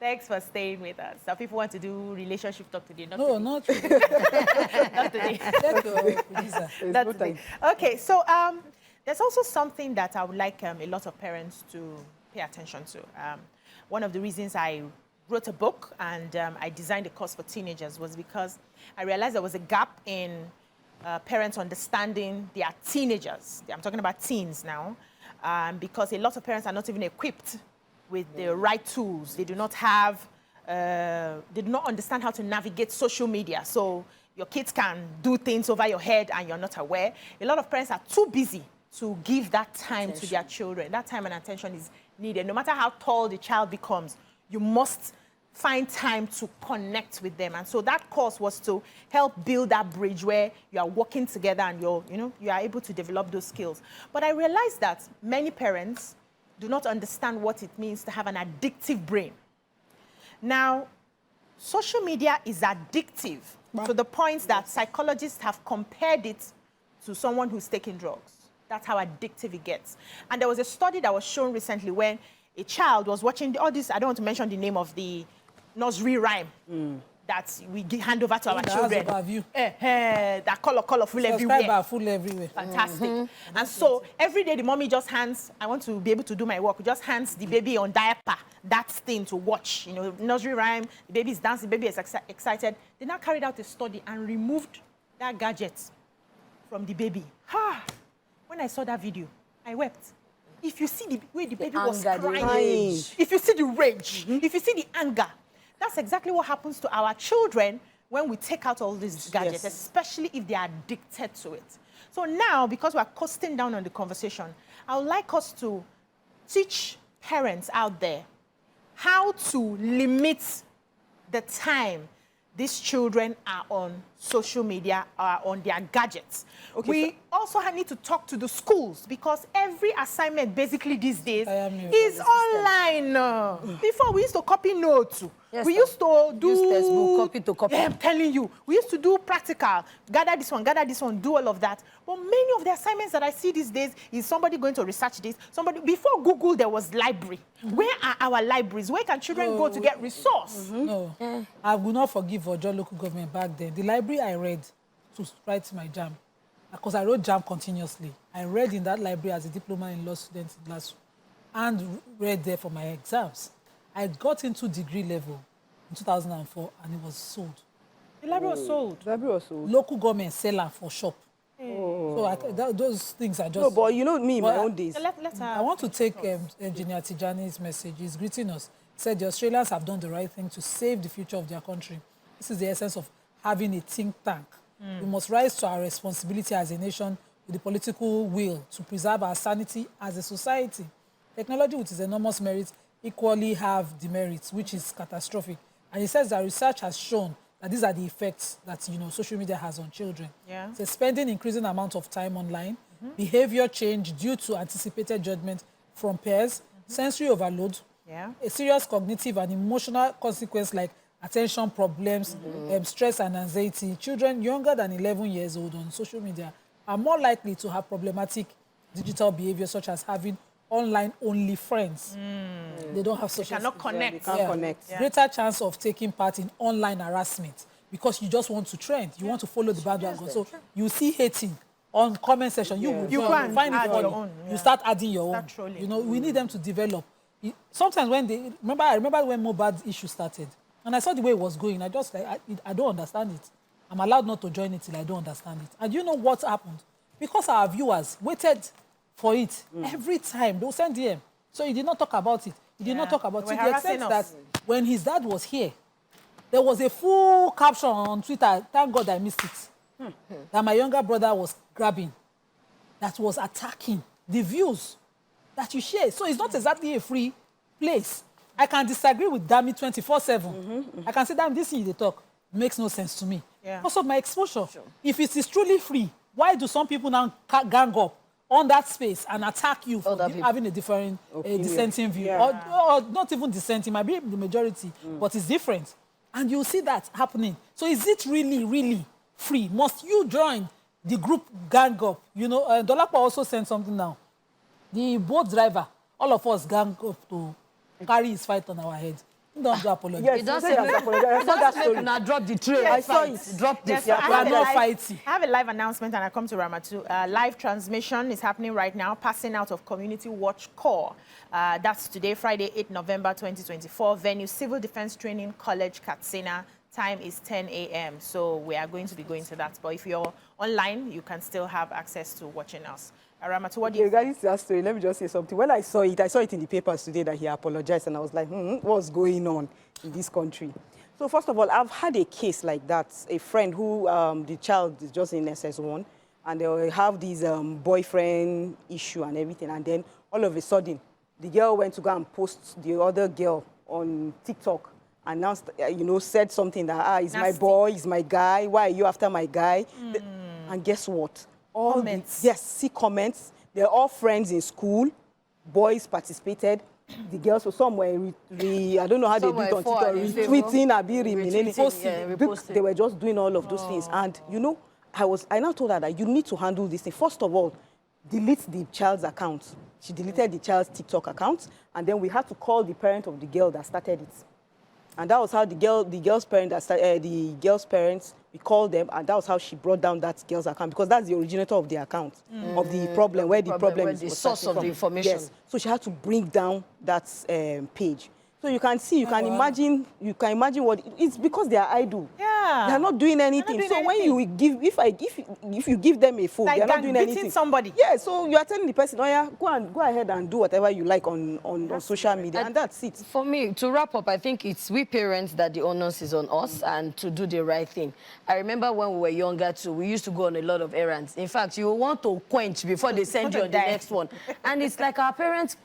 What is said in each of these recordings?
Thanks for staying with us. Some people want to do relationship talk today. Not today. Not today. Not today. Okay, so there's also something that I would like a lot of parents to pay attention to. One of the reasons I wrote a book and I designed a course for teenagers was because I realized there was a gap in parents understanding their teenagers. I'm talking about teens now, because a lot of parents are not even equipped with the right tools. They do not have, they do not understand how to navigate social media. So your kids can do things over your head and you're not aware. A lot of parents are too busy to give that time to their children. That time and attention is needed. No matter how tall the child becomes, you must find time to connect with them. And so that course was to help build that bridge where you are working together and you are able to develop those skills. But I realized that many parents do not understand what it means to have an addictive brain. Now, social media is addictive to the point that psychologists have compared it to someone who's taking drugs. That's how addictive it gets. And there was a study that was shown recently when a child was watching all this, I don't want to mention the name of the nursery rhyme that we hand over to our children. That colorful everywhere. Full everywhere. Fantastic. And so every day the mommy just hands, I want to be able to do my work, just hands the baby on diaper, that thing to watch. You know, nursery rhyme, the baby is dancing, the baby is excited. They now carried out a study and removed that gadget from the baby. When I saw that video, I wept. If you see the way the baby was crying, if you see the rage, if you see the anger, that's exactly what happens to our children when we take out all these gadgets, especially if they are addicted to it. So now, because we're coasting down on the conversation, I would like us to teach parents out there how to limit the time these children are on social media, are on their gadgets. Okay, we also need to talk to the schools because every assignment basically these days is online. Before we used to copy notes. Yes, we used to do textbook, copy to copy. I'm telling you, we used to do practical, gather this one, do all of that. But many of the assignments that I see these days is somebody going to research this. Before Google, there was library. Where are our libraries? Where can children go to get resource? No, I will not forgive Ojo local government back then. The library I read to write my JAMB, because I wrote JAMB continuously. I read in that library as a diploma in law student in class and read there for my exams. I got into degree level in 2004 and it was sold. The library was sold? The library was sold. Local government seller for shop. So those things are just... No, but you know me in my own days. I want to take Engineer Tijani's message. He's greeting us. He said the Australians have done the right thing to save the future of their country. This is the essence of having a think tank. We must rise to our responsibility as a nation with the political will to preserve our sanity as a society. Technology, with its enormous merits, equally have demerits, which is catastrophic. And he says that research has shown that these are the effects that social media has on children. So spending increasing amount of time online, behavior change due to anticipated judgment from peers, sensory overload, a serious cognitive and emotional consequence like attention problems, stress and anxiety. Children younger than 11 years old on social media are more likely to have problematic digital behavior such as having online-only friends. They don't have social... They cannot connect. They can't connect. Greater chance of taking part in online harassment because you just want to trend. You want to follow the bandwagon. So you see hating on comment section. You can find it your own. You start adding your own. We need them to develop. Sometimes when they... I remember when Mobad issue started. And I saw the way it was going. I just I don't understand it. I'm allowed not to join it till I don't understand it. And you know what happened? Because our viewers waited for it every time. They'll send DM. So he did not talk about it. He did not talk about it. To the extent that when his dad was here, there was a full caption on Twitter. Thank God I missed it. That my younger brother was grabbing. That was attacking the views that you share. So it's not exactly a free place. I can disagree with Dami 24/7. I can say, damn, this thing they talk makes no sense to me. Because of my exposure. Sure. If it is truly free, why do some people now gang up on that space and attack you for having a different dissenting view? Or not even dissenting, might be the majority, but it's different. And you see that happening. So is it really, really free? Must you join the group gang up? Dolapo also sent something now. The boat driver, all of us gang up to carry his fight on our heads. Don't do apology. Yes, Don't say you apologize. I saw that story. Now drop the tray. I saw it. Drop this. Yes, We are not fighting. I have a live announcement, and I come to Ramatu. Live transmission is happening right now, passing out of Community Watch Corps. That's today, Friday, 8 November 2024. Venue, Civil Defense Training College, Katsina. Time is 10 a.m. So we are going to be going to that. But if you're online, you can still have access to watching us. Ramatu, what do you think? Regarding that story, let me just say something. When I saw it in the papers today that he apologized, and I was like, what's going on in this country? So first of all, I've had a case like that. A friend who, the child is just in SS1, and they have this boyfriend issue and everything, and then all of a sudden, the girl went to go and post the other girl on TikTok, and now, said something that, he's my boy, he's my guy, why are you after my guy? And guess what? All comments. See comments. They're all friends in school. Boys participated. The girls were somewhere, I don't know how they do it on TikTok, retweeting, they were just doing all of those things. And, I now told her that you need to handle this thing. First of all, delete the child's account. She deleted the child's TikTok account, and then we had to call the parent of the girl that started it. And that was how the girl's parents, we called them, and that was how she brought down that girl's account, because that's the originator of the account, of the problem, where the problem is. The source of the information. Yes. So she had to bring down that page. So you can see, you can imagine what it's because they are idle. Yeah. They are not doing anything. When you give, if you give them a phone, like they are not doing anything. Somebody. Yeah. So you are telling the person, oh yeah, go ahead and do whatever you like on social media, and that's it. For me, to wrap up, I think it's we parents that the onus is on us and to do the right thing. I remember when we were younger too, we used to go on a lot of errands. In fact, you want to quench before they send you on the next one. And it's like our parents,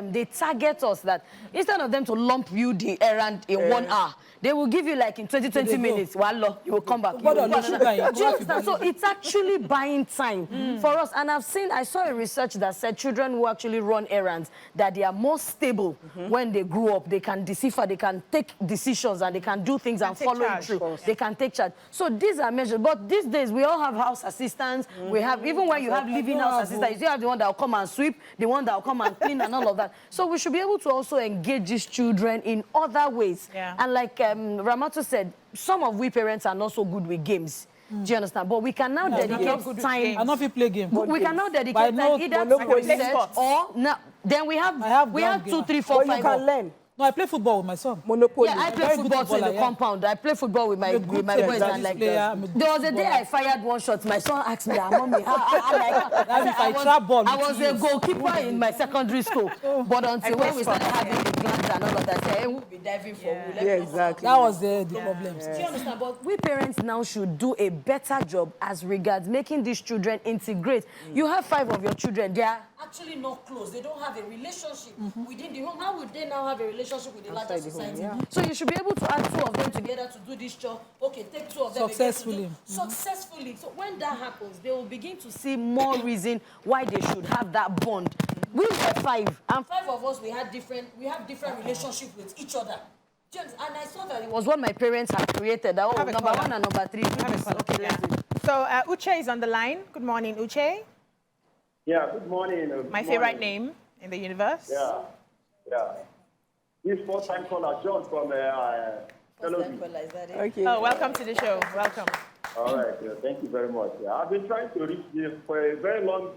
they target us that instead of them to lump you the errand in 1 hour, they will give you like in 20 minutes. Wallo, you will come back. So it's actually buying time for us. And I saw a research that said children who actually run errands, that they are more stable when they grow up. They can decipher, they can take decisions, and they can do things and follow it through. They can take charge. So these are measures. But these days, we all have house assistants. We have, even when you have living house assistants, you still have the one that will come and sweep, the one that will come and clean and all of that. So we should be able to also engage these children in other ways. Yeah. And like Ramatu said, some of we parents are not so good with games. Do you understand? But we can now dedicate time. I know if you play games. We can now dedicate time either to research or now. Then we have 2, 3, 4, 5. You can learn. No, I play football with my son. Monopoly. Yeah, I play football in the compound. I play football with my boys. And like there was a day I fired one shot. My son asked me, Mommy, I was a goalkeeper in my secondary school. But until when we started having the glands and all of that, I said, we'll be diving for. Yeah, exactly. That was the problem. Do you understand? But we parents now should do a better job as regards making these children integrate. You have 5 of your children. They are actually not close. They don't have a relationship within the home. How would they now have a relationship with the larger society? So you should be able to add 2 of them together to do this job. Okay, take 2 of them successfully. Successfully. So when that happens, they will begin to see more reason why they should have that bond. We were 5, and 5 of us we have different relationships with each other. And I saw that it was what my parents had created. Number 1 and number 3. Okay, so Uche is on the line. Good morning, Uche. Yeah, good morning. My favorite name in the universe. Yeah. This first-time caller, John from Okay. Oh, welcome to the show. Welcome. All right. Thank you very much. I've been trying to reach you for a very long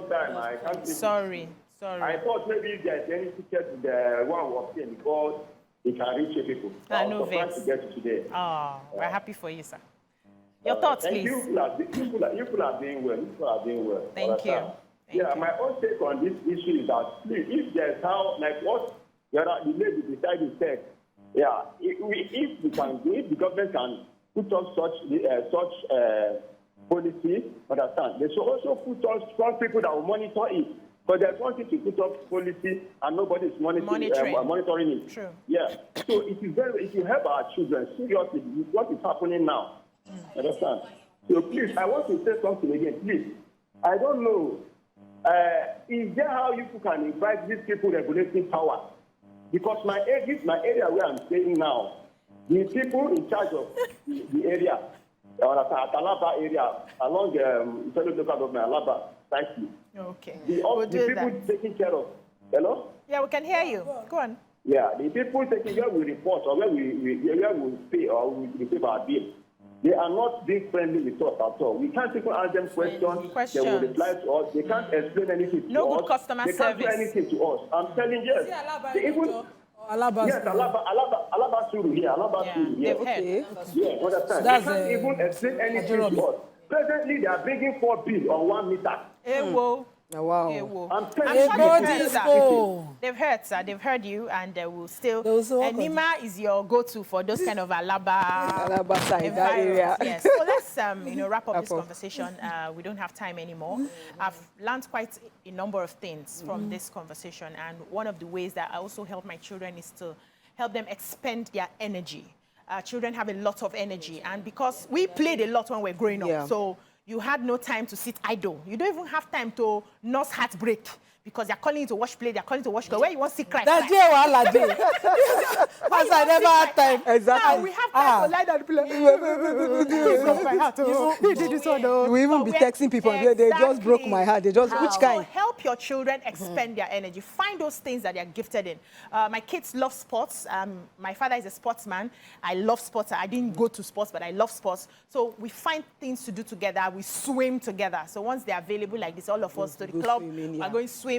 time. I can't. Sorry. I thought maybe if there's any ticket to the one working because it can reach people. I know trying to get to today. Oh, we're happy for you, sir. Your thoughts, please. You people are doing well. Thank you. My own take on this issue is that please, if there's how, like what the lady decided said, if the government can put on such policy, understand, they should also put on strong people that will monitor it. But there's one thing to put up policy and nobody is monitoring it. True. Yeah. So it will help our children seriously with what is happening now. Understand? So please, I want to say something again. Please, I don't know. Is there how you can invite these people regulating power? Because this is my area where I'm staying now. The people in charge of the area, Alaba area, along the local government, Alaba, thank you. Okay. The people taking care of. Hello? Yeah, we can hear you. Go on. Yeah, the people taking where we report or where we pay or we receive our bill, they are not being friendly with us at all. We can't even ask them questions. They will reply to us. They can't explain anything to us. No good customer service. They can't do anything to us. I'm telling you. Yes. Yes, Alaba Suru here. Alaba Suru here. Okay. Yes, understand. They can't even explain anything to us. Presently, they are bringing 4 bills on 1 meter. Oh, wow. I'm telling they've heard, sir. They've heard you, and they will still. And Nima is your go-to for those kind of Alaba side, that area. Yes. So let's wrap up this conversation. We don't have time anymore. I've learned quite a number of things from this conversation, and one of the ways that I also help my children is to help them expend their energy. Children have a lot of energy, and because we played a lot when we were growing up, so you had no time to sit idle. You don't even have time to nurse heartbreak because they're calling you to watch play, they're calling you to watch. Where you want to sit cry? That's because I never had time. Exactly. Now we have time to lie down and play. We even be texting people. They just broke my heart. They just, which kind? So help your children expend their energy. Find those things that they're gifted in. My kids love sports. My father is a sportsman. I love sports. I didn't go to sports, but I love sports. So we find things to do together. We swim together. So once they're available like this, all of us to the club are going swimming.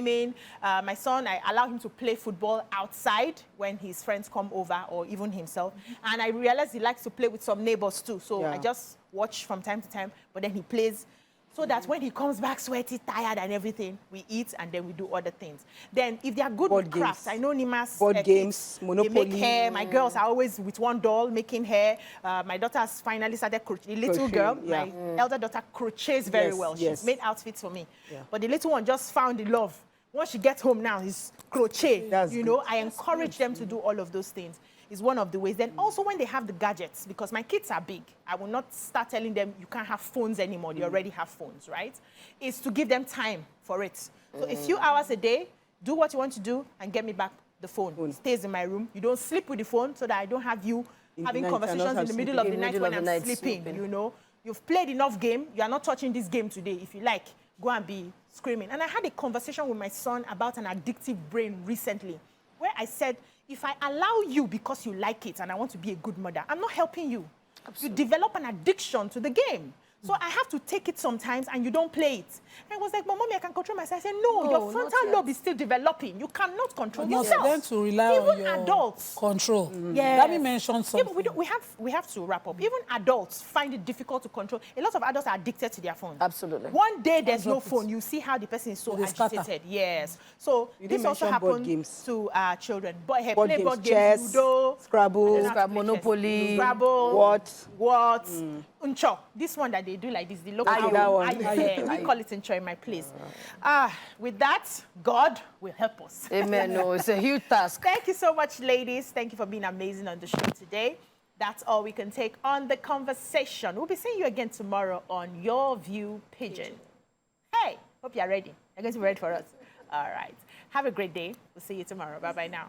My son, I allow him to play football outside when his friends come over, or even himself. And I realize he likes to play with some neighbors too. So I just watch from time to time, but then he plays so that when he comes back sweaty, tired and everything, we eat and then we do other things. Then if they are good with crafts, I know Nima's board games, Monopoly. They make hair. My girls are always with one doll making hair. My daughter has finally started crochet. The little girl, my elder daughter, crochets very well. She's made outfits for me. But the little one just found the love. Once she gets home now, it's crochet. I encourage them to do all of those things. Is one of the ways. Then also when they have the gadgets, because my kids are big, I will not start telling them you can't have phones anymore. They already have phones, right? Is to give them time for it. So a few hours a day, do what you want to do and get me back the phone. It stays in my room. You don't sleep with the phone so that I don't have you having conversations in the middle of the night when I'm sleeping, You've played enough game. You are not touching this game today. If you like, go and be screaming. And I had a conversation with my son about an addictive brain recently, where I said, if I allow you because you like it and I want to be a good mother, I'm not helping you. Absolutely. You develop an addiction to the game. So I have to take it sometimes and you don't play it. And I was like, but mommy, I can control myself. I said, no, your frontal lobe is still developing. You cannot control yourself. Learn to rely on your adults. Control. Let me mention something. We have to wrap up. Even adults find it difficult to control. A lot of adults are addicted to their phones. Absolutely. One day there's no phone. You see how the person is so agitated. Yes. So this also happens to children. Play board games, chess, Ludo, Scrabble, Monopoly, what? Uncho. This one that they do like this, the local one. We call it Uncho in my place. With that, God will help us. Amen. No, it's a huge task. Thank you so much, ladies. Thank you for being amazing on the show today. That's all we can take on the conversation. We'll be seeing you again tomorrow on Your View Pigeon. Hey, hope you're ready. You're going to be ready for us. All right. Have a great day. We'll see you tomorrow. Bye-bye now.